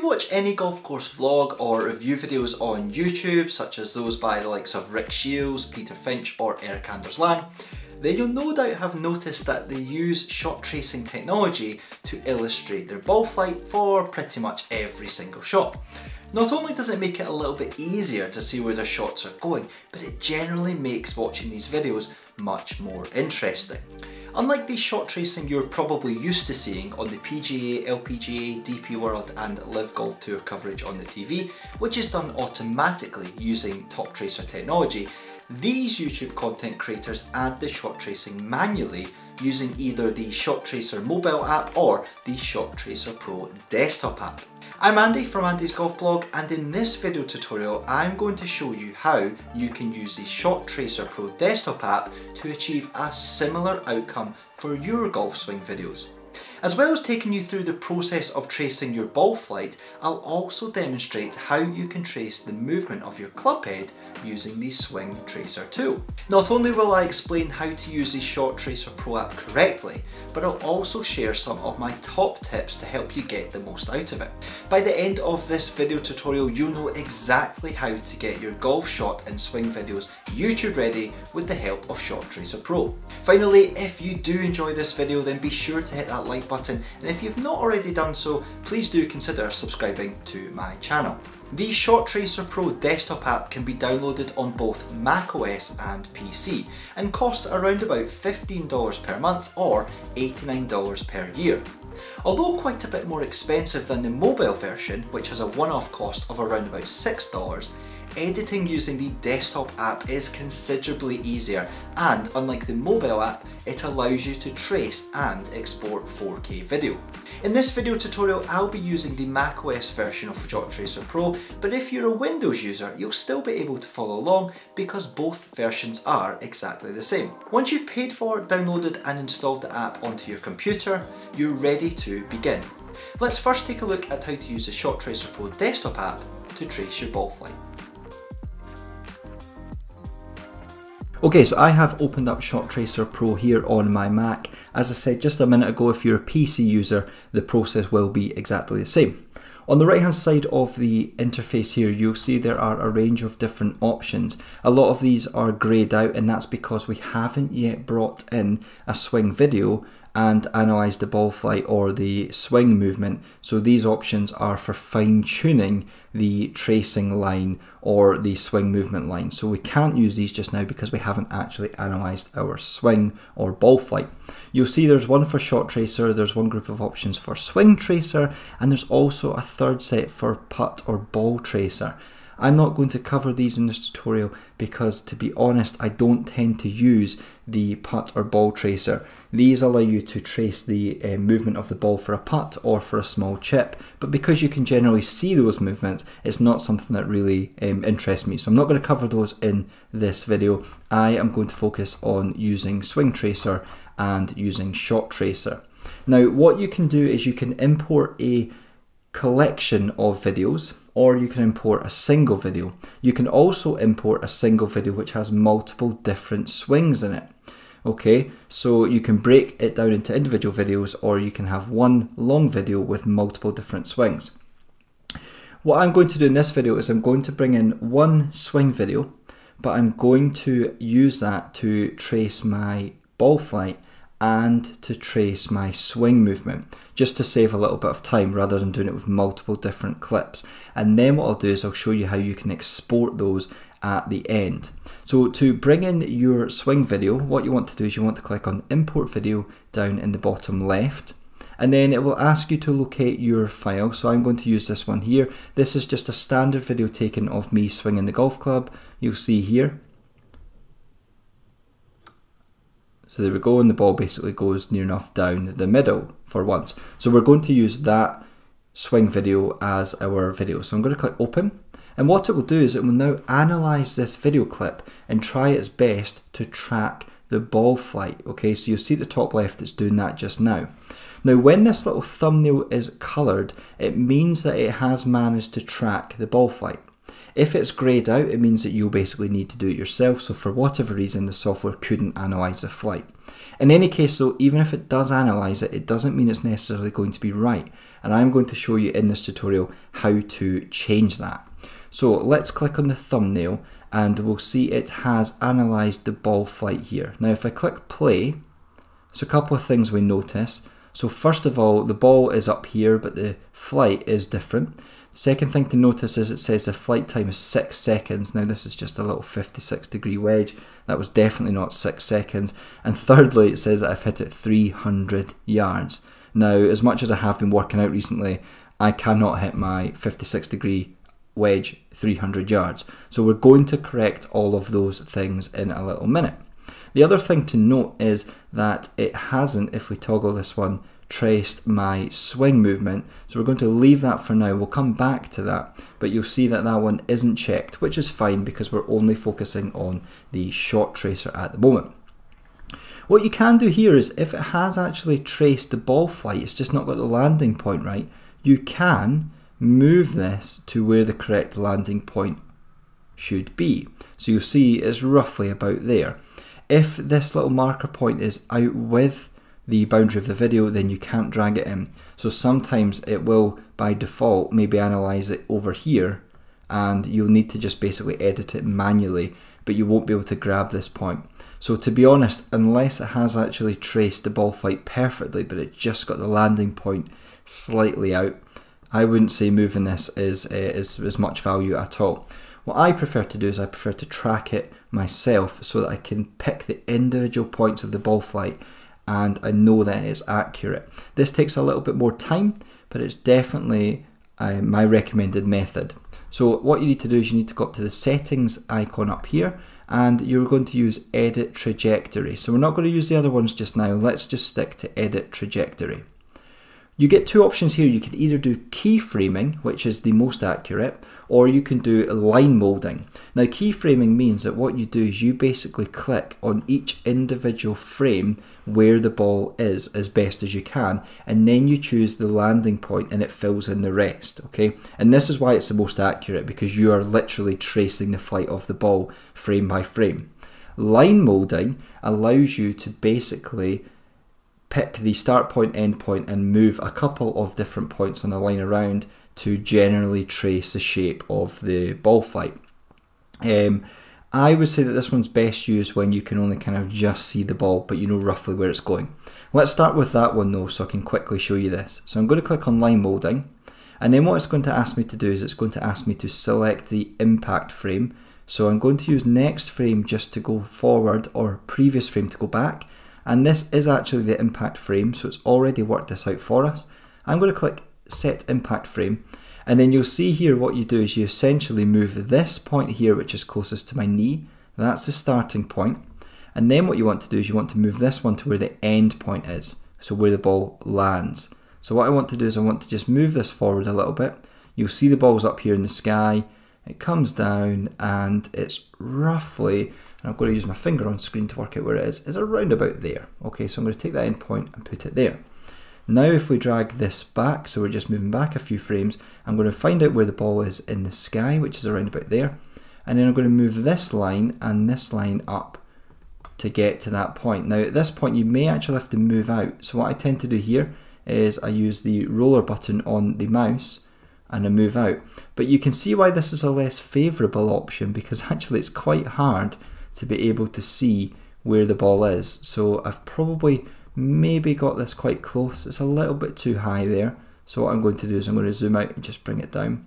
watch any golf course vlog or review videos on YouTube, such as those by the likes of Rick Shiels, Peter Finch or Erik then you'll no doubt have noticed that they use shot tracing technology to illustrate their ball flight for pretty much every single shot. Not only does it make it a little bit easier to see where their shots are going, but it generally makes watching these videos much more interesting. Unlike the shot tracing you're probably used to seeing on the PGA, LPGA, DP World and Live Golf Tour coverage on the TV, which is done automatically using top tracer technology, these YouTube content creators add the shot tracing manually using either the Shot Tracer mobile app or the Shot Tracer Pro desktop app. I'm Andy from Andy's Golf Blog, and in this video tutorial I'm going to show you how you can use the Shot Tracer Pro desktop app to achieve a similar outcome for your golf swing videos. As well as taking you through the process of tracing your ball flight, I'll also demonstrate how you can trace the movement of your club head using the Swing Tracer tool. Not only will I explain how to use the Shot Tracer Pro app correctly, but I'll also share some of my top tips to help you get the most out of it. By the end of this video tutorial, you'll know exactly how to get your golf shot and swing videos YouTube ready with the help of Shot Tracer Pro. Finally, if you do enjoy this video, then be sure to hit that like button, and if you've not already done so, please do consider subscribing to my channel. The Shot Tracer Pro desktop app can be downloaded on both macOS and PC and costs around about $15 per month or $89 per year. Although quite a bit more expensive than the mobile version, which has a one-off cost of around about $6, editing using the desktop app is considerably easier, and unlike the mobile app, it allows you to trace and export 4K video. In this video tutorial, I'll be using the macOS version of Shot Tracer Pro, but if you're a Windows user, you'll still be able to follow along because both versions are exactly the same. Once you've paid for, downloaded and installed the app onto your computer, you're ready to begin. Let's first take a look at how to use the Shot Tracer Pro desktop app to trace your ball flight. Okay, so I have opened up Shot Tracer Pro here on my Mac. As I said just a minute ago, if you're a PC user, the process will be exactly the same. On the right hand side of the interface here, you'll see there are a range of different options. A lot of these are greyed out, and that's because we haven't yet brought in a swing video and analysed the ball flight or the swing movement. So these options are for fine tuning the tracing line or the swing movement line. So we can't use these just now because we haven't actually analysed our swing or ball flight. You'll see there's one for Shot Tracer, there's one group of options for Swing Tracer, and there's also a third set for Putt or Ball Tracer. I'm not going to cover these in this tutorial because, to be honest, I don't tend to use the putt or ball tracer. These allow you to trace the movement of the ball for a putt or for a small chip, but because you can generally see those movements, it's not something that really interests me. So I'm not going to cover those in this video. I am going to focus on using Swing Tracer and using Shot Tracer. Now, what you can do is you can import a collection of videos, or you can import a single video. You can also import a single video which has multiple different swings in it. Okay, so you can break it down into individual videos, or you can have one long video with multiple different swings. What I'm going to do in this video is I'm going to bring in one swing video, but I'm going to use that to trace my ball flight and to trace my swing movement, just to save a little bit of time rather than doing it with multiple different clips. And then what I'll do is I'll show you how you can export those at the end. So to bring in your swing video, what you want to do is you want to click on Import Video down in the bottom left, and then it will ask you to locate your file. So I'm going to use this one here. This is just a standard video taken of me swinging the golf club. You'll see here. So there we go, and the ball basically goes near enough down the middle for once. So we're going to use that swing video as our video. So I'm going to click open, and what it will do is it will now analyse this video clip and try its best to track the ball flight. Okay, so you'll see at the top left it's doing that just now. Now when this little thumbnail is coloured, it means that it has managed to track the ball flight. If it's greyed out, it means that you'll basically need to do it yourself, so for whatever reason the software couldn't analyse the flight. In any case though, even if it does analyse it, it doesn't mean it's necessarily going to be right, and I'm going to show you in this tutorial how to change that. So let's click on the thumbnail and we'll see it has analysed the ball flight here. Now if I click play, so a couple of things we notice. So first of all, the ball is up here but the flight is different. The second thing to notice is it says the flight time is 6 seconds. Now this is just a little 56-degree wedge. That was definitely not 6 seconds. And thirdly, it says that I've hit it 300 yards. Now, as much as I have been working out recently, I cannot hit my 56-degree wedge 300 yards. So we're going to correct all of those things in a little minute. The other thing to note is that it hasn't, if we toggle this one, traced my swing movement. So we're going to leave that for now. We'll come back to that, but you'll see that that one isn't checked, which is fine because we're only focusing on the shot tracer at the moment. What you can do here is if it has actually traced the ball flight, it's just not got the landing point right, you can move this to where the correct landing point should be. So you'll see it's roughly about there. If this little marker point is out with the boundary of the video, then you can't drag it in. So sometimes it will by default maybe analyze it over here and you'll need to just basically edit it manually, but you won't be able to grab this point. So to be honest, unless it has actually traced the ball flight perfectly but it just got the landing point slightly out, I wouldn't say moving this is much value at all. What I prefer to do is I prefer to track it myself so that I can pick the individual points of the ball flight and I know that it's accurate. This takes a little bit more time, but it's definitely my recommended method. So what you need to do is you need to go up to the settings icon up here and you're going to use edit trajectory. So we're not going to use the other ones just now, let's just stick to edit trajectory. You get two options here. You can either do keyframing, which is the most accurate, or you can do line molding. Now keyframing means that what you do is you basically click on each individual frame where the ball is as best as you can, and then you choose the landing point and it fills in the rest, okay? And this is why it's the most accurate, because you are literally tracing the flight of the ball frame by frame. Line molding allows you to basically pick the start point, end point and move a couple of different points on the line around to generally trace the shape of the ball flight. I would say that this one's best used when you can only kind of just see the ball but you know roughly where it's going. Let's start with that one though so I can quickly show you this. So I'm going to click on line molding and then what it's going to ask me to do is it's going to ask me to select the impact frame. So I'm going to use next frame just to go forward or previous frame to go back. And this is actually the impact frame, so it's already worked this out for us. I'm going to click set impact frame, and then you'll see here what you do is you essentially move this point here, which is closest to my knee. That's the starting point. And then what you want to do is you want to move this one to where the end point is, so where the ball lands. So what I want to do is I want to just move this forward a little bit. You'll see the ball's up here in the sky. It comes down and it's roughly, and I'm going to use my finger on screen to work out where it is around about there. Okay, so I'm going to take that end point and put it there. Now if we drag this back, so we're just moving back a few frames, I'm going to find out where the ball is in the sky, which is around about there. And then I'm going to move this line and this line up to get to that point. Now at this point you may actually have to move out. So what I tend to do here is I use the roller button on the mouse and I move out. But you can see why this is a less favourable option, because actually it's quite hard to be able to see where the ball is. So I've probably maybe got this quite close. It's a little bit too high there. So what I'm going to do is I'm going to zoom out and just bring it down.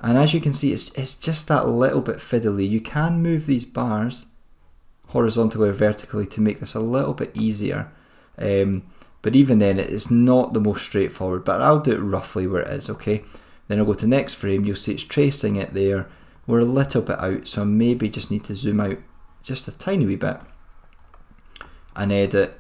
And as you can see, it's just that little bit fiddly. You can move these bars horizontally or vertically to make this a little bit easier. But even then, it's not the most straightforward, but I'll do it roughly where it is, okay? Then I'll go to next frame. You'll see it's tracing it there. We're a little bit out, so I maybe just need to zoom out just a tiny wee bit and edit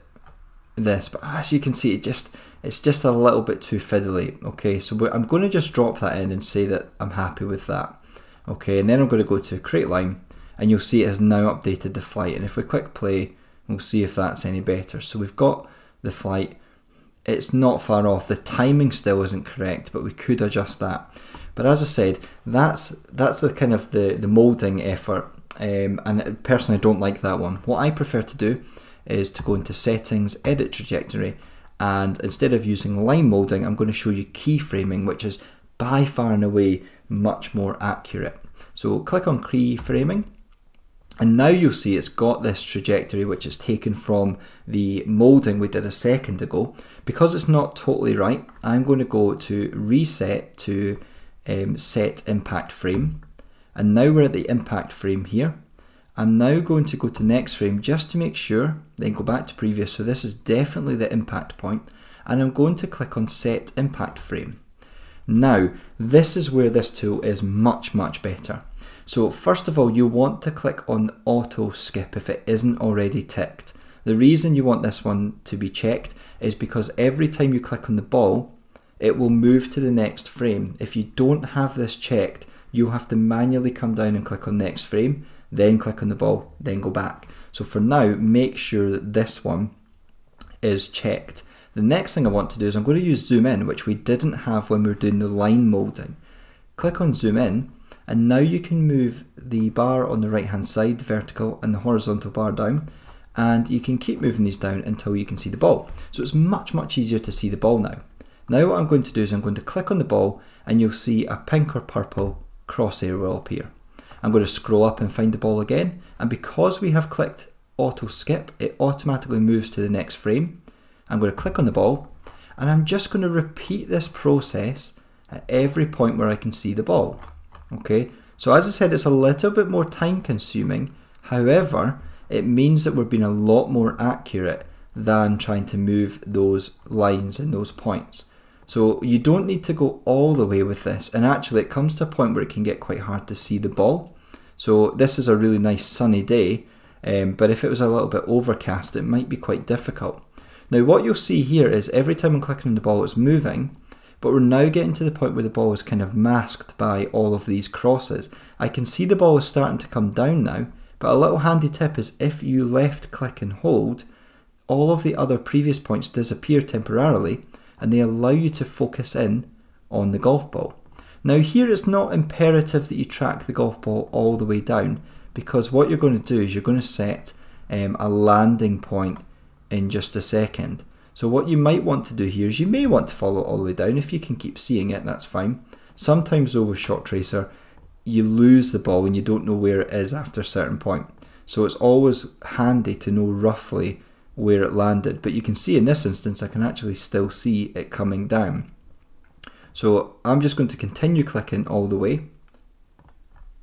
this. But as you can see, it's just a little bit too fiddly, okay? So I'm going to just drop that in and say that I'm happy with that, okay? And then I'm going to go to create line, and you'll see it has now updated the flight. And if we click play, we'll see if that's any better. So we've got the flight. It's not far off. The timing still isn't correct, but we could adjust that. But as I said, that's the kind of the molding effort, and personally I don't like that one. What I prefer to do is to go into settings, edit trajectory, and instead of using line molding, I'm going to show you keyframing, which is by far and away much more accurate. So click on keyframing, and now you'll see it's got this trajectory which is taken from the molding we did a second ago. Because it's not totally right, I'm going to go to reset to set impact frame, and now we're at the impact frame here. I'm now going to go to next frame just to make sure, then go back to previous, so this is definitely the impact point, and I'm going to click on set impact frame. Now, this is where this tool is much better. So first of all, you want to click on auto skip if it isn't already ticked. The reason you want this one to be checked is because every time you click on the ball, it will move to the next frame. If you don't have this checked, you'll have to manually come down and click on next frame, then click on the ball, then go back. So for now, make sure that this one is checked. The next thing I want to do is I'm going to use zoom in, which we didn't have when we were doing the line molding. Click on zoom in, and now you can move the bar on the right hand side, the vertical, and the horizontal bar down, and you can keep moving these down until you can see the ball. So it's much easier to see the ball now. Now what I'm going to do is I'm going to click on the ball, and you'll see a pink or purple crosshair will appear. I'm going to scroll up and find the ball again, and because we have clicked auto skip, it automatically moves to the next frame. I'm going to click on the ball, and I'm just going to repeat this process at every point where I can see the ball. Okay, so as I said, it's a little bit more time consuming, however, it means that we're being a lot more accurate than trying to move those lines and those points. So you don't need to go all the way with this, and actually it comes to a point where it can get quite hard to see the ball. So this is a really nice sunny day, but if it was a little bit overcast, it might be quite difficult. Now what you'll see here is every time I'm clicking on the ball, it's moving, but we're now getting to the point where the ball is kind of masked by all of these crosses. I can see the ball is starting to come down now, but a little handy tip is if you left click and hold, all of the other previous points disappear temporarily, and they allow you to focus in on the golf ball. Now here it's not imperative that you track the golf ball all the way down, because what you're going to do is you're going to set a landing point in just a second. So what you might want to do here is you may want to follow it all the way down. If you can keep seeing it, that's fine. Sometimes though with Shot Tracer, you lose the ball and you don't know where it is after a certain point. So it's always handy to know roughly where it landed, but you can see in this instance I can actually still see it coming down. So I'm just going to continue clicking all the way,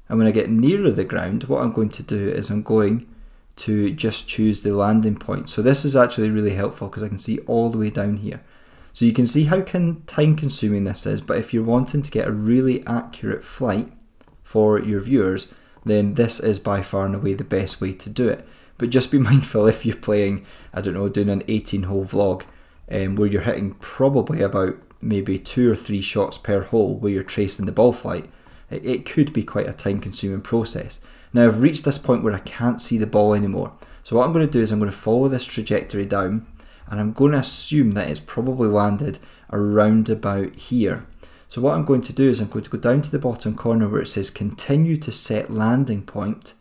and when I get nearer the ground, what I'm going to do is I'm going to just choose the landing point. So this is actually really helpful because I can see all the way down here. So you can see how time consuming this is, but if you're wanting to get a really accurate flight for your viewers, then this is by far and away the best way to do it. But just be mindful if you're playing, I don't know, doing an 18-hole vlog where you're hitting probably about maybe 2 or 3 shots per hole where you're tracing the ball flight, it could be quite a time-consuming process. Now I've reached this point where I can't see the ball anymore. So what I'm going to do is I'm going to follow this trajectory down, and I'm going to assume that it's probably landed around about here. So what I'm going to do is I'm going to go down to the bottom corner where it says continue to set landing point.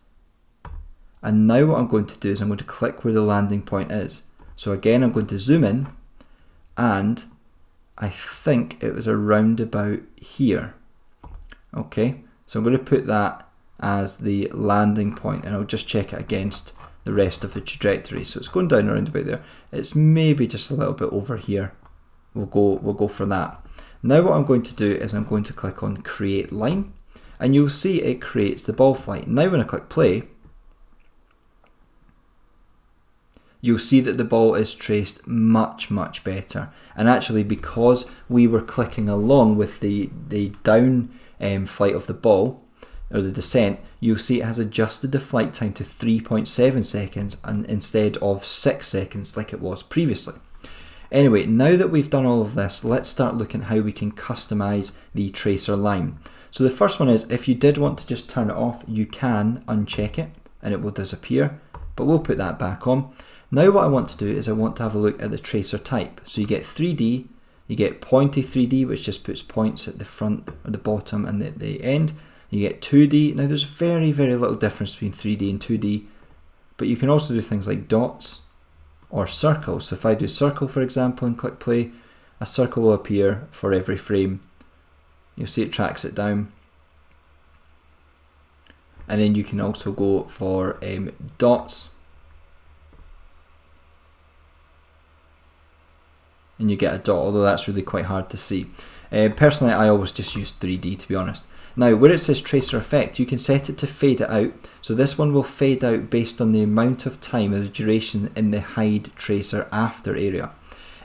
And now what I'm going to do is I'm going to click where the landing point is. So again, I'm going to zoom in, and I think it was around about here. Okay, so I'm going to put that as the landing point, and I'll just check it against the rest of the trajectory. So it's going down around about there. It's maybe just a little bit over here. We'll go for that. Now what I'm going to do is I'm going to click on create line, and you'll see it creates the ball flight. Now when I click play, you'll see that the ball is traced much better. And actually, because we were clicking along with the down flight of the ball, or the descent, you'll see it has adjusted the flight time to 3.7 seconds and instead of 6 seconds like it was previously. Anyway, now that we've done all of this, let's start looking at how we can customize the tracer line. So the first one is, if you did want to just turn it off, you can uncheck it and it will disappear, but we'll put that back on. Now what I want to do is I want to have a look at the tracer type. So you get 3D, you get pointy 3D, which just puts points at the front or the bottom and the end. You get 2D. Now there's very little difference between 3D and 2D, but you can also do things like dots, or circle. So if I do circle, for example, and click play, a circle will appear for every frame. You'll see it tracks it down. And then you can also go for dots. And you get a dot, although that's really quite hard to see. Personally, I always just use 3D, to be honest. Now, where it says tracer effect, you can set it to fade it out. So this one will fade out based on the amount of time or the duration in the hide tracer after area.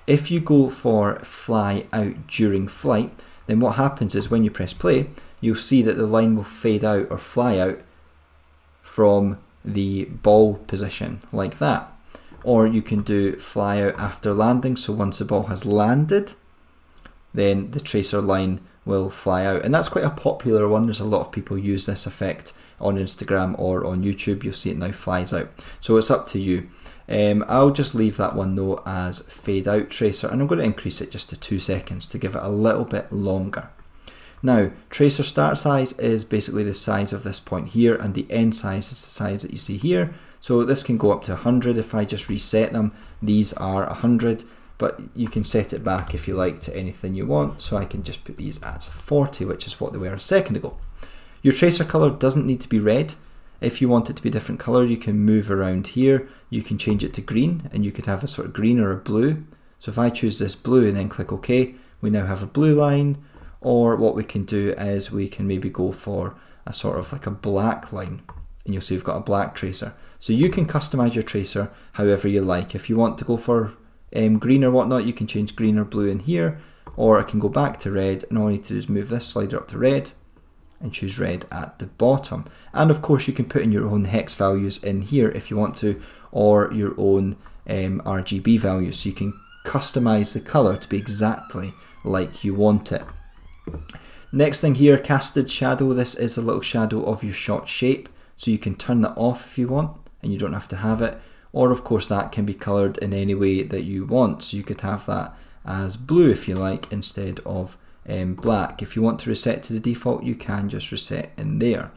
If you go for fly out during flight, then what happens is when you press play, you'll see that the line will fade out or fly out from the ball position like that. Or you can do fly out after landing, so once the ball has landed, then the tracer line will fly out. And that's quite a popular one. There's a lot of people use this effect on Instagram or on YouTube. You'll see it now flies out. So it's up to you. I'll just leave that one though as fade out tracer, and I'm going to increase it just to 2 seconds to give it a little bit longer. Now, tracer start size is basically the size of this point here, and the end size is the size that you see here. So this can go up to 100. If I just reset them, these are 100, but you can set it back if you like to anything you want. So I can just put these at 40, which is what they were a second ago. Your tracer color doesn't need to be red. If you want it to be a different color, you can move around here. You can change it to green, and you could have a sort of green or a blue. So if I choose this blue and then click OK, we now have a blue line. Or what we can do is we can maybe go for a sort of like a black line, and you'll see we've got a black tracer. So you can customize your tracer however you like. If you want to go for green or whatnot, you can change green or blue in here, or I can go back to red, and all I need to do is move this slider up to red and choose red at the bottom. And of course you can put in your own hex values in here if you want to, or your own RGB values, so you can customize the color to be exactly like you want it. Next thing here, casted shadow. This is a little shadow of your shot shape, so you can turn that off if you want, and you don't have to have it. Or of course that can be coloured in any way that you want, so you could have that as blue if you like instead of black. If you want to reset to the default, you can just reset in there.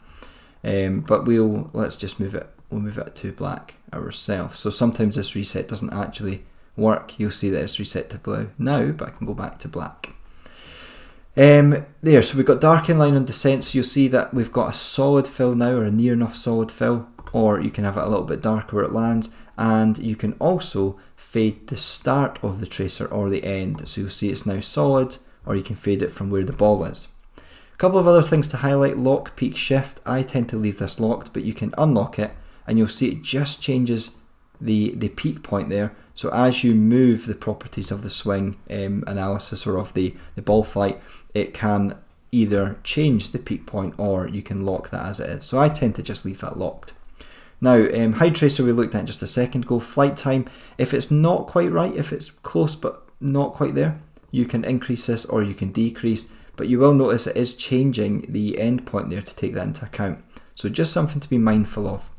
But let's just move it. We'll move it to black ourselves. So sometimes this reset doesn't actually work. You'll see that it's reset to blue now, but I can go back to black. There, so we've got darken line on descent, so you'll see that we've got a solid fill now, or a near enough solid fill, or you can have it a little bit darker where it lands, and you can also fade the start of the tracer or the end, so you'll see it's now solid, or you can fade it from where the ball is. A couple of other things to highlight: lock, peak, shift. I tend to leave this locked, but you can unlock it, and you'll see it just changes the peak point there. So as you move the properties of the swing analysis or of the ball flight, it can either change the peak point or you can lock that as it is. So I tend to just leave that locked. Now, hide tracer we looked at just a second ago. Flight time, if it's not quite right, if it's close but not quite there, you can increase this or you can decrease, but you will notice it is changing the end point there to take that into account. So just something to be mindful of.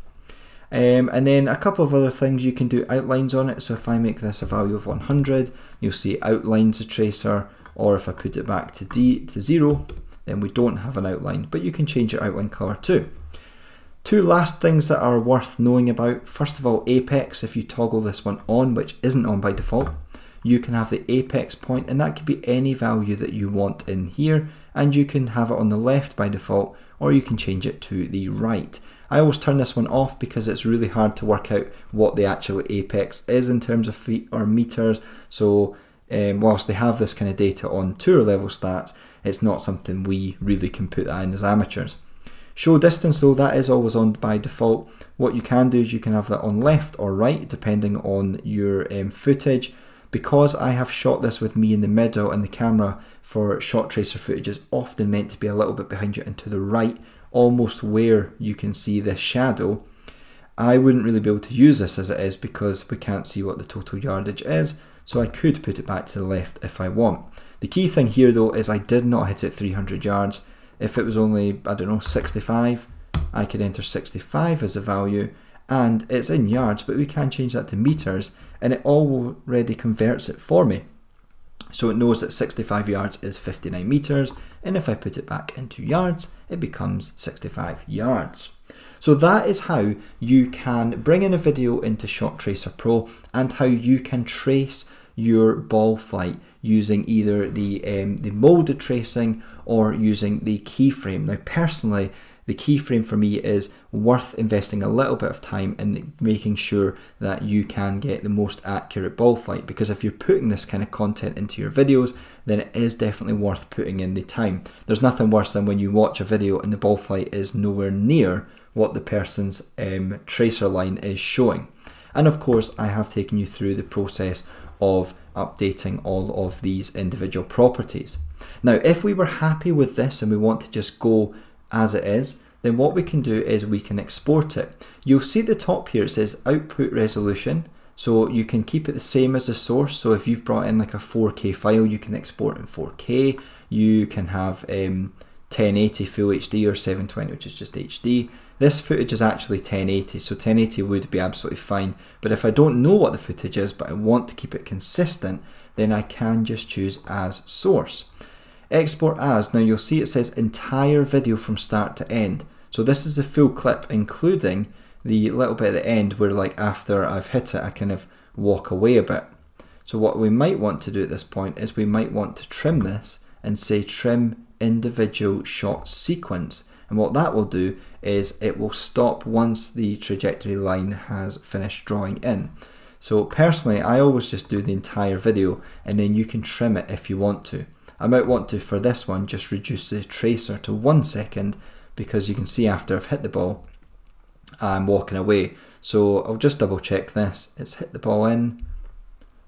And then a couple of other things, you can do outlines on it. So if I make this a value of 100, you'll see it outlines the tracer, or if I put it back to 0, then we don't have an outline, but you can change your outline color too. Two last things that are worth knowing about. First of all, apex. If you toggle this one on, which isn't on by default, you can have the apex point, and that could be any value that you want in here, and you can have it on the left by default, or you can change it to the right. I always turn this one off because it's really hard to work out what the actual apex is in terms of feet or meters. So whilst they have this kind of data on tour level stats, it's not something we really can put that in as amateurs. Show distance though, that is always on by default. What you can do is you can have that on left or right depending on your footage. Because I have shot this with me in the middle, and the camera for shot tracer footage is often meant to be a little bit behind you and to the right, almost where you can see this shadow, I wouldn't really be able to use this as it is because we can't see what the total yardage is, so I could put it back to the left if I want. The key thing here though is I did not hit it 300 yards. If it was only, I don't know, 65, I could enter 65 as a value, and it's in yards, but we can change that to meters, and it already converts it for me. So it knows that 65 yards is 59 meters, and if I put it back into yards, it becomes 65 yards. So that is how you can bring in a video into Shot Tracer Pro and how you can trace your ball flight using either the molded tracing or using the keyframe. Now personally, the keyframe for me is worth investing a little bit of time in making sure that you can get the most accurate ball flight, because if you're putting this kind of content into your videos, then it is definitely worth putting in the time. There's nothing worse than when you watch a video and the ball flight is nowhere near what the person's tracer line is showing. And of course, I have taken you through the process of updating all of these individual properties. Now, if we were happy with this and we want to just go as it is, then what we can do is we can export it. You'll see at the top here it says output resolution, so you can keep it the same as the source. So if you've brought in like a 4K file, you can export in 4K. You can have 1080 full HD or 720, which is just HD. This footage is actually 1080, so 1080 would be absolutely fine. But if I don't know what the footage is, but I want to keep it consistent, then I can just choose as source. Export as, now you'll see it says entire video from start to end. So this is the full clip, including the little bit at the end where, like, after I've hit it, I kind of walk away a bit. So what we might want to do at this point is we might want to trim this and say trim individual shot sequence. And what that will do is it will stop once the trajectory line has finished drawing in. So personally, I always just do the entire video, and then you can trim it if you want to. I might want to, for this one, just reduce the tracer to 1 second, because you can see after I've hit the ball, I'm walking away. So I'll just double check this. It's hit the ball in.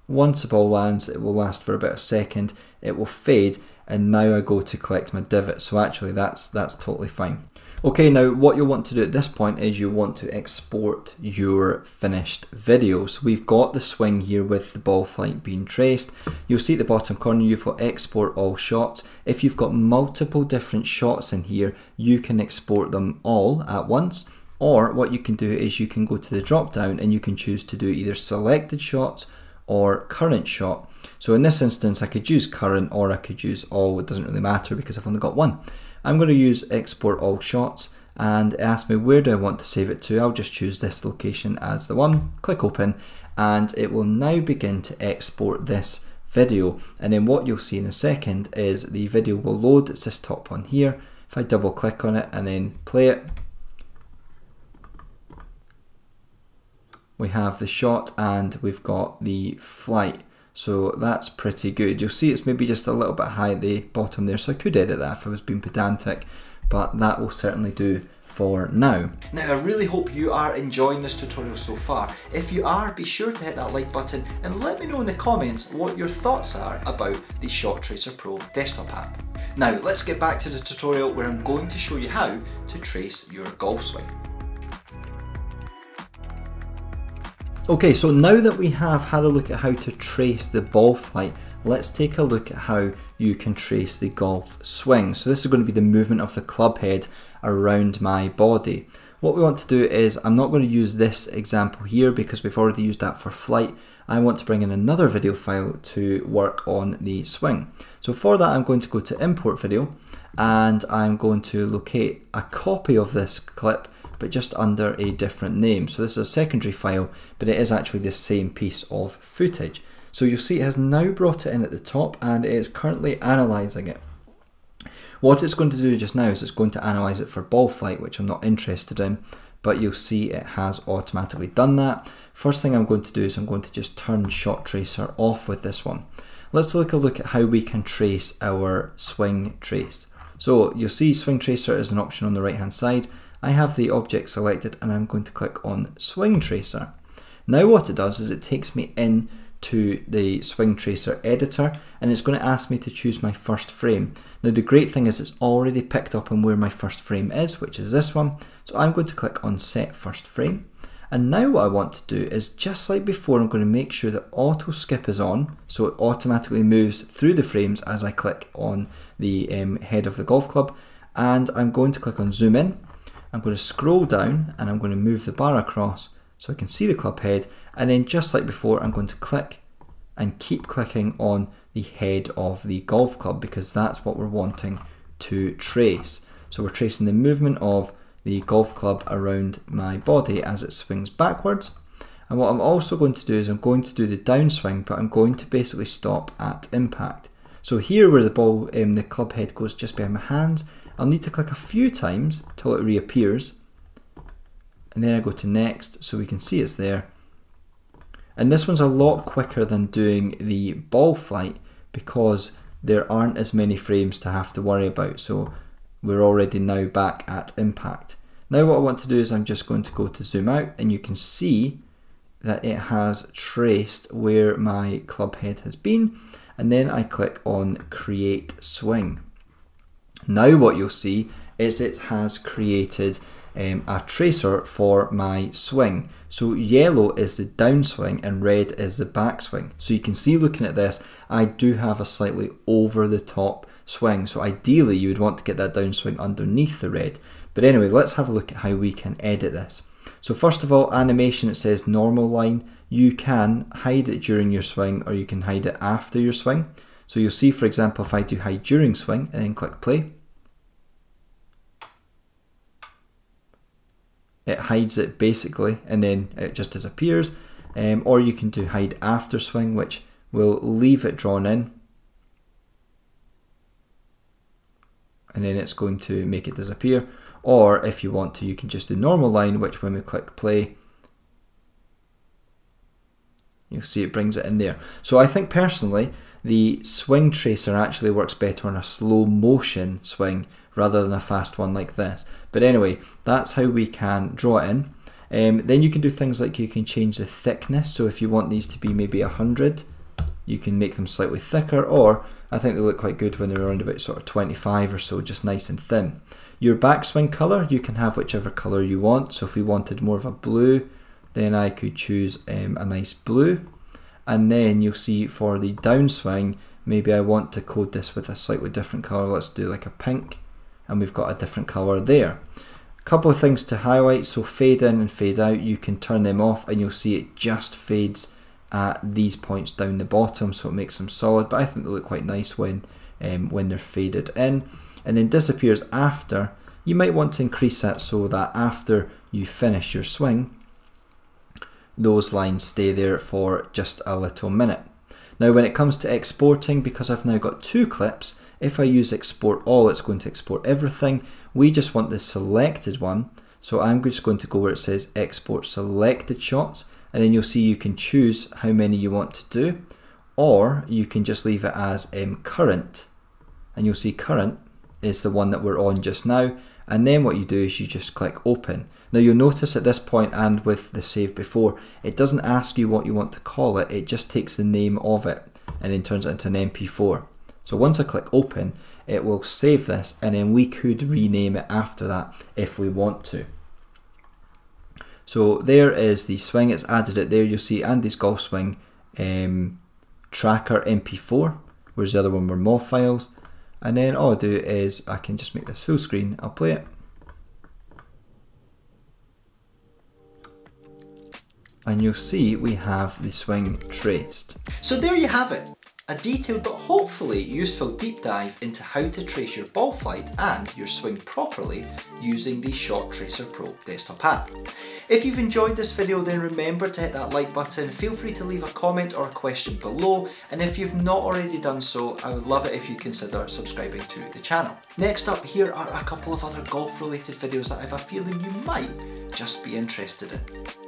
Once the ball lands, it will last for about a second. It will fade, and now I go to collect my divot. So actually that's totally fine. Okay, now what you'll want to do at this point is you want to export your finished video. So we've got the swing here with the ball flight being traced. You'll see at the bottom corner you've got export all shots. If you've got multiple different shots in here, you can export them all at once. Or what you can do is you can go to the drop down and you can choose to do either selected shots or current shot. So in this instance I could use current or I could use all, it doesn't really matter because I've only got one. I'm going to use export all shots, and it asks me where do I want to save it to. I'll just choose this location as the one, click open, and it will now begin to export this video. And then what you'll see in a second is the video will load. It's this top one here. If I double click on it and then play it, we have the shot and we've got the flight. So that's pretty good. You'll see it's maybe just a little bit high at the bottom there, so I could edit that if I was being pedantic, but that will certainly do for now. Now I really hope you are enjoying this tutorial so far. If you are, be sure to hit that like button and let me know in the comments what your thoughts are about the Shot Tracer Pro desktop app. Now let's get back to the tutorial where I'm going to show you how to trace your golf swing. Okay, so now that we have had a look at how to trace the ball flight, let's take a look at how you can trace the golf swing. So this is going to be the movement of the club head around my body. What we want to do is, I'm not going to use this example here because we've already used that for flight. I want to bring in another video file to work on the swing. So for that I'm going to go to import video and I'm going to locate a copy of this clip but just under a different name. So this is a secondary file, but it is actually the same piece of footage. So you'll see it has now brought it in at the top and it is currently analysing it. What it's going to do just now is it's going to analyse it for ball flight, which I'm not interested in, but you'll see it has automatically done that. First thing I'm going to do is I'm going to just turn Shot Tracer off with this one. Let's take a look at how we can trace our swing trace. So you'll see Swing Tracer is an option on the right hand side. I have the object selected and I'm going to click on Swing Tracer. Now what it does is it takes me in to the Swing Tracer editor and it's going to ask me to choose my first frame. Now the great thing is it's already picked up on where my first frame is, which is this one. So I'm going to click on Set First Frame. And now what I want to do is, just like before, I'm going to make sure that auto skip is on, so it automatically moves through the frames as I click on the head of the golf club. And I'm going to click on Zoom In. I'm going to scroll down and I'm going to move the bar across so I can see the club head, and then just like before I'm going to click and keep clicking on the head of the golf club because that's what we're wanting to trace. So we're tracing the movement of the golf club around my body as it swings backwards. And what I'm also going to do is I'm going to do the downswing, but I'm going to basically stop at impact. So here where the ball, the club head goes just behind my hands, I'll need to click a few times till it reappears. And then I go to next so we can see it's there. And this one's a lot quicker than doing the ball flight because there aren't as many frames to have to worry about. So we're already now back at impact. Now what I want to do is I'm just going to go to zoom out, and you can see that it has traced where my club head has been, and then I click on create swing. Now what you'll see is it has created a tracer for my swing. So yellow is the downswing and red is the backswing. So you can see, looking at this, I do have a slightly over the top swing. So ideally you would want to get that downswing underneath the red. But anyway, let's have a look at how we can edit this. So first of all, animation, it says normal line. You can hide it during your swing, or you can hide it after your swing. So you'll see, for example, if I do hide during swing and then click play, it hides it basically, and then it just disappears. Or you can do hide after swing, which will leave it drawn in, and then it's going to make it disappear. Or if you want to, you can just do normal line, which when we click play, you'll see it brings it in there. So I think personally, the swing tracer actually works better on a slow motion swing rather than a fast one like this. But anyway, that's how we can draw it in. Then you can do things like you can change the thickness. So if you want these to be maybe 100, you can make them slightly thicker, or I think they look quite good when they're around about sort of 25 or so, just nice and thin. Your backswing colour, you can have whichever colour you want. So if we wanted more of a blue, then I could choose a nice blue. And then you'll see for the downswing, maybe I want to code this with a slightly different colour. Let's do like a pink, and we've got a different colour there. A couple of things to highlight. So fade in and fade out, you can turn them off and you'll see it just fades at these points down the bottom, so it makes them solid. But I think they look quite nice when they're faded in. And then disappears after. You might want to increase that so that after you finish your swing, those lines stay there for just a little minute. Now when it comes to exporting, because I've now got two clips, if I use export all, it's going to export everything. We just want the selected one, so I'm just going to go where it says export selected shots, and then you'll see you can choose how many you want to do, or you can just leave it as current, and you'll see current is the one that we're on just now. And then what you do is you just click open. Now you'll notice at this point, and with the save before, it doesn't ask you what you want to call it, it just takes the name of it and then turns it into an MP4. So once I click open, it will save this, and then we could rename it after that if we want to. So there is the swing, it's added it there. You'll see Andy's golf swing tracker MP4, whereas the other one were MOV files. And then all I'll do is I can just make this full screen, I'll play it. And you'll see we have the swing traced. So there you have it. A detailed but hopefully useful deep dive into how to trace your ball flight and your swing properly using the Shot Tracer Pro desktop app. If you've enjoyed this video, then remember to hit that like button, feel free to leave a comment or a question below, and if you've not already done so, I would love it if you consider subscribing to the channel. Next up, here are a couple of other golf related videos that I have a feeling you might just be interested in.